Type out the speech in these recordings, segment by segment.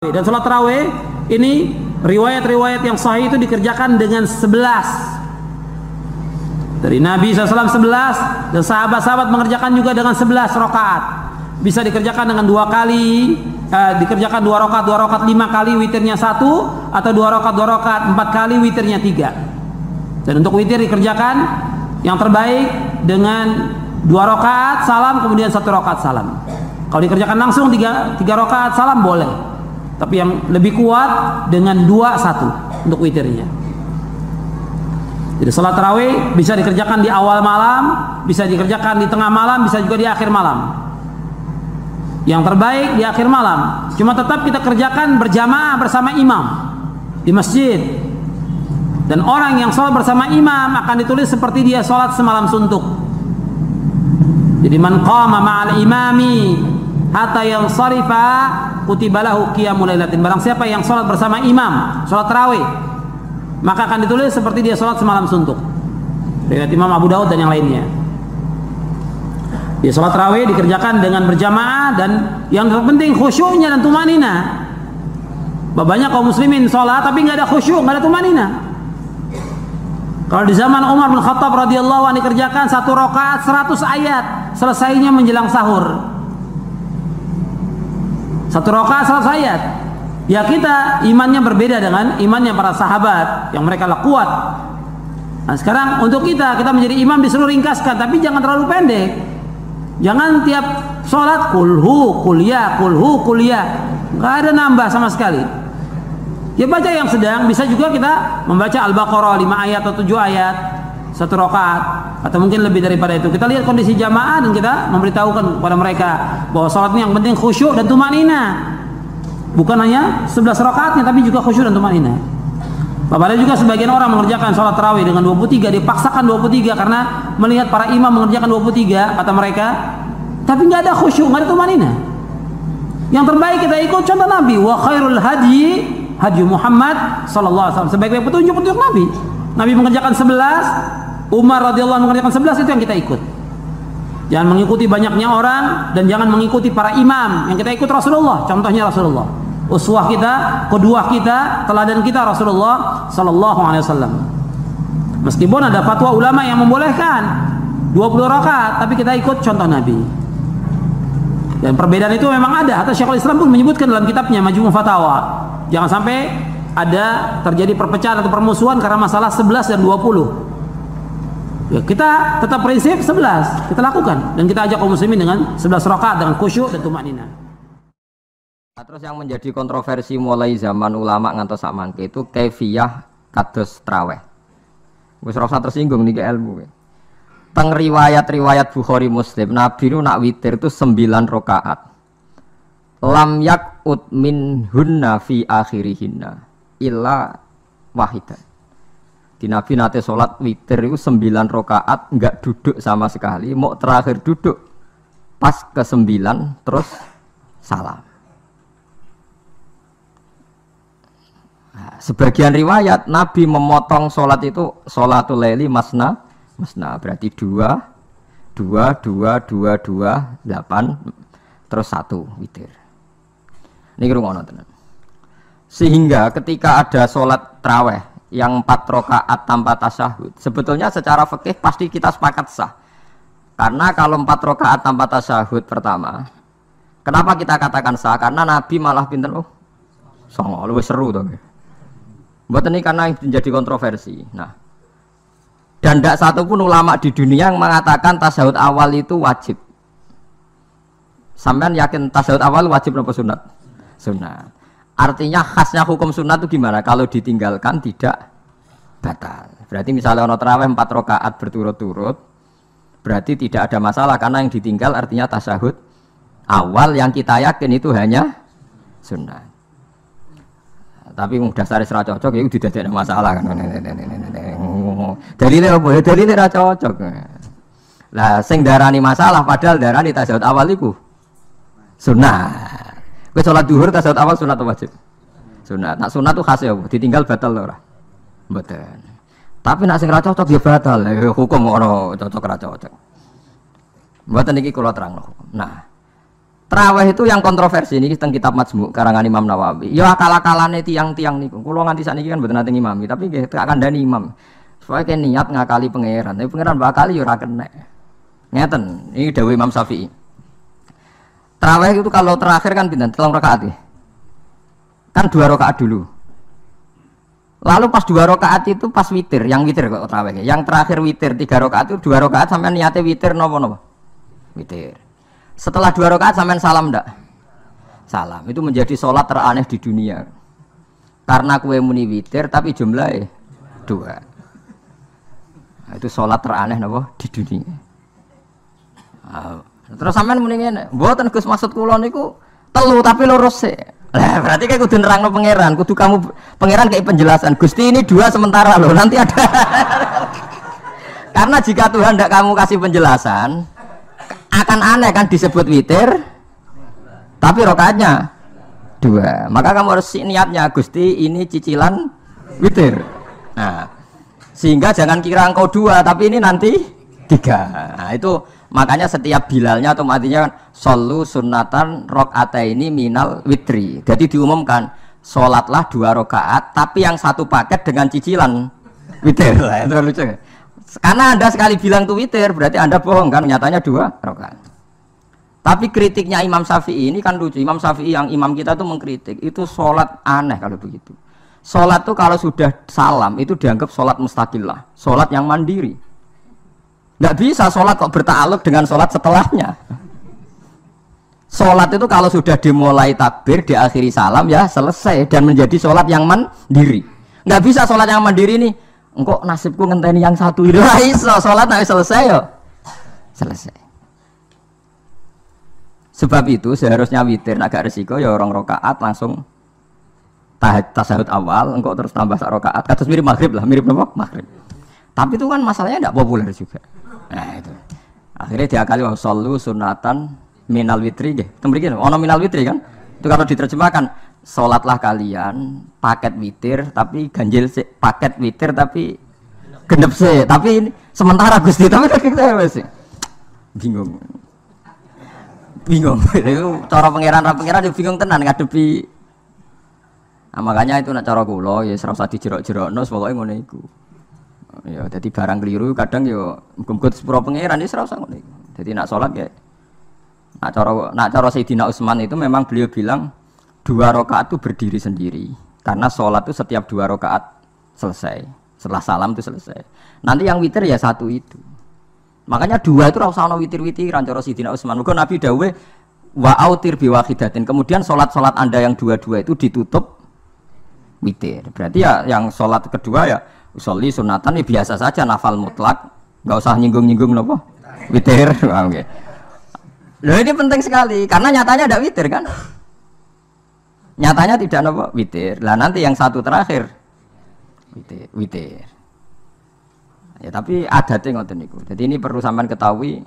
Dan sholat tarawih ini riwayat-riwayat yang sahih itu dikerjakan dengan 11. Dari Nabi SAW 11 dan sahabat-sahabat mengerjakan juga dengan 11 rakaat. Bisa dikerjakan dengan 2 kali, dikerjakan 2 rakaat 5 kali witirnya 1, atau 2 rakaat 4 kali witirnya 3. Dan untuk witir dikerjakan yang terbaik dengan 2 rakaat salam kemudian 1 rakaat salam. Kalau dikerjakan langsung 3 rakaat salam boleh. Tapi yang lebih kuat dengan 2-1 untuk witirnya. Jadi salat tarawih bisa dikerjakan di awal malam, bisa dikerjakan di tengah malam, bisa juga di akhir malam. Yang terbaik di akhir malam. Cuma tetap kita kerjakan berjamaah bersama imam di masjid. Dan orang yang sholat bersama imam akan ditulis seperti dia sholat semalam suntuk. Jadi man qama ma'al imami hatta yansarifa kutibalahu qiyamul lailatin. Barang siapa yang sholat bersama imam, sholat tarawih, maka akan ditulis seperti dia sholat semalam suntuk. Riwayat Imam Abu Daud dan yang lainnya. Ya, sholat tarawih dikerjakan dengan berjamaah dan yang terpenting khusyuknya dan tumanina. Banyak kaum muslimin sholat tapi nggak ada khusyuk, nggak ada tumanina. Kalau di zaman Umar bin Khattab radhiyallahu anhu dikerjakan 1 rakaat 100 ayat, selesainya menjelang sahur. 1 rakaat 100 ayat. Ya kita imannya berbeda dengan imannya para sahabat yang mereka kuat. Nah sekarang untuk kita menjadi imam disuruh ringkaskan, tapi jangan terlalu pendek. Jangan tiap sholat kulhu kuliah, nggak ada nambah sama sekali. Ya baca yang sedang, bisa juga kita membaca Al-Baqarah 5 ayat atau 7 ayat 1 rakaat, atau mungkin lebih daripada itu. Kita lihat kondisi jamaah dan kita memberitahukan kepada mereka bahwa sholat ini yang penting khusyuk dan tumanina. Bukan hanya 11 rakaatnya tapi juga khusyuk dan tumanina. Ada juga sebagian orang mengerjakan sholat tarawih dengan 23, dipaksakan 23 karena melihat para imam mengerjakan 23 kata mereka, tapi nggak ada khusyuk, nggak ada tumanina. Yang terbaik kita ikut contoh Nabi, wa khairul hadyi hadyu Muhammad sallallahu alaihi wasallam. Sebaik-baik petunjuk Nabi. Nabi mengerjakan 11, Umar radhiyallahu anhu mengerjakan 11, itu yang kita ikut. Jangan mengikuti banyaknya orang dan jangan mengikuti para imam. Yang kita ikut Rasulullah, contohnya Rasulullah. Uswah kita, qudwah kita, teladan kita Rasulullah sallallahu alaihi wasallam. Meskipun ada fatwa ulama yang membolehkan 20 rakaat, tapi kita ikut contoh Nabi. Dan perbedaan itu memang ada. Hatta Syekhul Islam pun menyebutkan dalam kitabnya Majmu' Fatawa. Jangan sampai ada terjadi perpecahan atau permusuhan karena masalah 11 dan 20. Ya, kita tetap prinsip 11 kita lakukan dan kita ajak kaum muslimin dengan 11 rakaat dengan khusyuk dan tumanina. Terus yang menjadi kontroversi mulai zaman ulama ngantos sak mangke itu kaifiyah kados traweh. Wis ora usah tersinggung niki ilmu. Teng riwayat-riwayat Bukhari Muslim, Nabi nu nak witir itu 9 rakaat. Lam yakut min hunna fi akhirihinna illa wahidah. Di Nabi nate sholat witir itu 9 rakaat enggak duduk sama sekali, mau terakhir duduk pas ke 9 terus salam. Nah, sebagian riwayat Nabi memotong sholat itu sholatul laili masna berarti 2 8 terus 1 witir. Ini ngrungokno tenan. Sehingga ketika ada sholat tarawih yang 4 rakaat tanpa tasyahud, sebetulnya secara fikih pasti kita sepakat sah. Karena kalau 4 rakaat tanpa tasyahud pertama, kenapa kita katakan sah? Karena Nabi malah pinter songo, luwih seru to. Buat ini karena yang menjadi kontroversi. Nah, dan tidak satu pun ulama di dunia yang mengatakan tasyahud awal itu wajib. Sampean yakin tasyahud awal wajib atau sunat? Sunat. Artinya khasnya hukum sunat itu gimana? Kalau ditinggalkan tidak batal. Berarti misalnya ono tarawih 4 rakaat berturut-turut, berarti tidak ada masalah karena yang ditinggal artinya tasyahud awal yang kita yakin itu hanya sunat. Tapi dasare ora cocok ya didadekne masalah kan. Dalile apa? Dalile ora cocok. Lah sing darani masalah padahal darani tasyahud awal iku sunat. Kowe salat zuhur tasyahud awal sunat atau wajib? Sunat. Nak sunat tuh khas ya, ditinggal batal ora? Mboten. Tapi nak sing ora cocok ya batal. Hukum ora cocok ora cocok. Mboten iki kula terangno. Nah, Tarawih itu yang kontroversi ini tentang kitab Majmu' karangan Imam Nawawi. Ya akal-akalane tiang-tiang niku. Kula nganti sakniki kan mboten nate ngimami, tapi nggih tak kandhani imam. Soale niat ngakali pangeran, tapi pangeran bakali ya ora kena. Ngeten, ini dawuh Imam Syafi'i. Tarawih itu kalau terakhir kan pinten? 3 rakaat ya. Kan 2 rakaat dulu. Lalu pas 2 rakaat itu pas witir, yang witir kok tarawih. Yang terakhir witir 3 rakaat itu 2 rakaat sampean niate witir napa-napa? Witir. Setelah 2 rakaat sampean salam ndak? Salam. Itu menjadi sholat teraneh di dunia. Karena kue muni witir tapi jumlahnya 2. Nah, itu sholat teraneh napa di dunia. Nah, terus sampean muni ngene, mboten Gus maksud kula niku 3 tapi lurus sih. Lah berarti kayak kudu nerangno pangeran, kudu kamu pangeran kayak penjelasan. Gusti ini 2 sementara loh, nanti ada. Karena jika Tuhan tidak kamu kasih penjelasan, akan aneh kan disebut witir tapi rakaatnya 2. Maka kamu harus niatnya Gusti ini cicilan witir. Nah, sehingga jangan kira engkau 2 tapi ini nanti 3. Nah, itu makanya setiap bilalnya atau matinya shollu sunnatan rakaataini minal witri. Jadi diumumkan sholatlah 2 rakaat tapi yang satu paket dengan cicilan witir. Nah, itu lucu. Karena Anda sekali bilang itu witir, berarti Anda bohong kan, nyatanya 2 rakaat. Tapi kritiknya Imam Syafi'i ini kan lucu. Imam Syafi'i yang imam kita tuh mengkritik, itu sholat aneh kalau begitu. Sholat tuh kalau sudah salam, itu dianggap sholat mustaqillah, sholat yang mandiri. Nggak bisa sholat kok bertakluk dengan sholat setelahnya. Sholat itu kalau sudah dimulai takbir, diakhiri salam, ya selesai. Dan menjadi sholat yang mandiri. Nggak bisa sholat yang mandiri nih, engkau nasibku ngenteni yang satu itu iso sholat nanti selesai yo selesai. Sebab itu seharusnya witir agak resiko ya orang rakaat langsung tasahud awal engkau terus tambah 1 rakaat kados mirip maghrib lah, mirip apa maghrib. Tapi itu kan masalahnya tidak populer juga. Nah itu akhirnya diakali wa shollu sunatan minal witri nggih. Temriki ono minal witri kan. Itu kalau diterjemahkan sholatlah kalian paket witir tapi ganjil sih, paket witir tapi genep sih, tapi ini sementara Gusti tapi kita masih bingung itu cara pangeran juga bingung tenan ngadepi. Nah, makanya itu nak cara kula ya ora usah dijerok-jerokno pokoke ngono iku ya. Jadi barang keliru kadang ya muga-muga sepuro pangeran ya ora usah ngono iku. Jadi nak sholat ya nak cara Sayyidina Utsman itu memang beliau bilang 2 rakaat itu berdiri sendiri karena sholat itu setiap 2 rakaat selesai, setelah salam itu selesai. Nanti yang witir ya 1 itu. Makanya 2 itu rasa ono witir-witiran cara Sayyidina Utsman. Muga Nabi dawuh wa autir bi wahidatin. Kemudian sholat Anda yang 2 itu ditutup witir. Berarti ya yang sholat kedua ya usolli sunatan ya biasa saja nafal mutlak, enggak usah nyinggung-nyinggung napa witir. Oke. Loh ini penting sekali karena nyatanya ada witir kan? Nyatanya tidak nopo witir. Lah nanti yang 1 terakhir witir. Ya tapi adatnya ngoten niku. Jadi ini perlu sampean ketahui,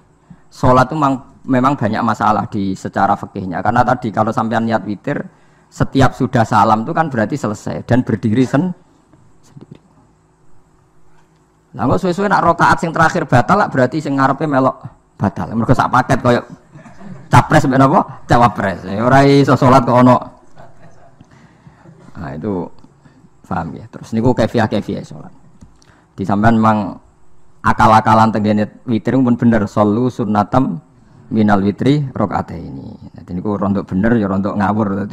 salat itu memang banyak masalah di secara fikihnya. Karena tadi kalau sampean niat witir, setiap sudah salam itu kan berarti selesai dan berdiri sendiri. Lah kok suwe-suwe nak rakaat sing terakhir batal lah berarti sing ngarepe melok batal. Mergo sak paket koyo capres mbek napa? Cawapres. Ora iso salat kok ono. Nah itu paham ya. Terus niku kefiah sholat. Di sampean memang akal-akalan tenggene witir pun bener shollu sunnatam minal witri rakaataini. Jadi niku rontok bener ya rontok ngawur.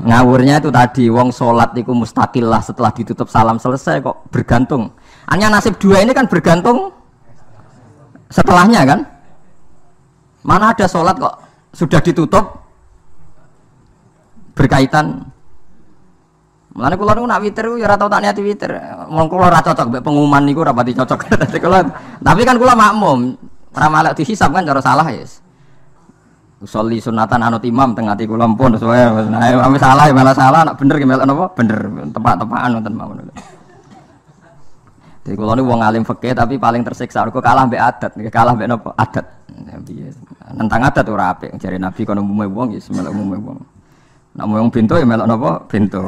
Ngawurnya itu tadi wong sholat niku mustaqillah setelah ditutup salam selesai kok bergantung. Hanya nasib 2 ini kan bergantung setelahnya kan. Mana ada sholat kok sudah ditutup berkaitan. Mulane kula niku nak witir ya ora tau tak niati witir. Wong kula ora cocok mbek pengumuman niku ora pati cocok. Tapi kan kula makmum, ora malek dihisab kan cara salah ya. Usolli sunatan anut imam teng ati kula ampun sesuai. Nah, wis salah ya malah salah, nak bener ki melok napa? Bener, tepak-tepakan wonten mawon. Jadi kula niku wong alim fikih tapi paling tersiksa kok kalah mbek adat, kalah mbek napa? Adat. Nentang adat ora apik. Jare Nabi kono umume wong ya melok umume wong. Nak mau yang pintu ya melok napa pintu.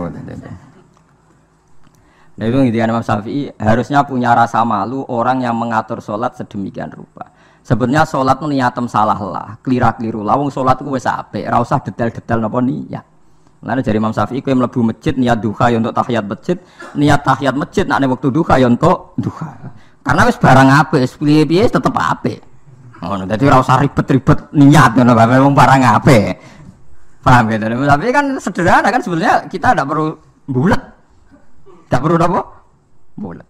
Nah itu ngintikan Imam Syafi'i harusnya punya rasa malu orang yang mengatur sholat sedemikian rupa. Sebetulnya sholat itu niatem salah lah, keliru lah. Wong sholat itu wis apik, ora usah detail-detail napa niat. Lalu dari Imam Syafi'i kowe mlebu masjid niat duha ya untuk tahiyat masjid, niat tahiyat masjid nek waktu duha ya untuk duha. Karena wis barang apik, piye-piye tetep apik. Ngono, dadi ora usah ribet-ribet niat ngono bae wong barang apik. Paham ya? Tapi kan sederhana kan sebenarnya kita tidak perlu bulat. Tidak perlu apa? Bulat.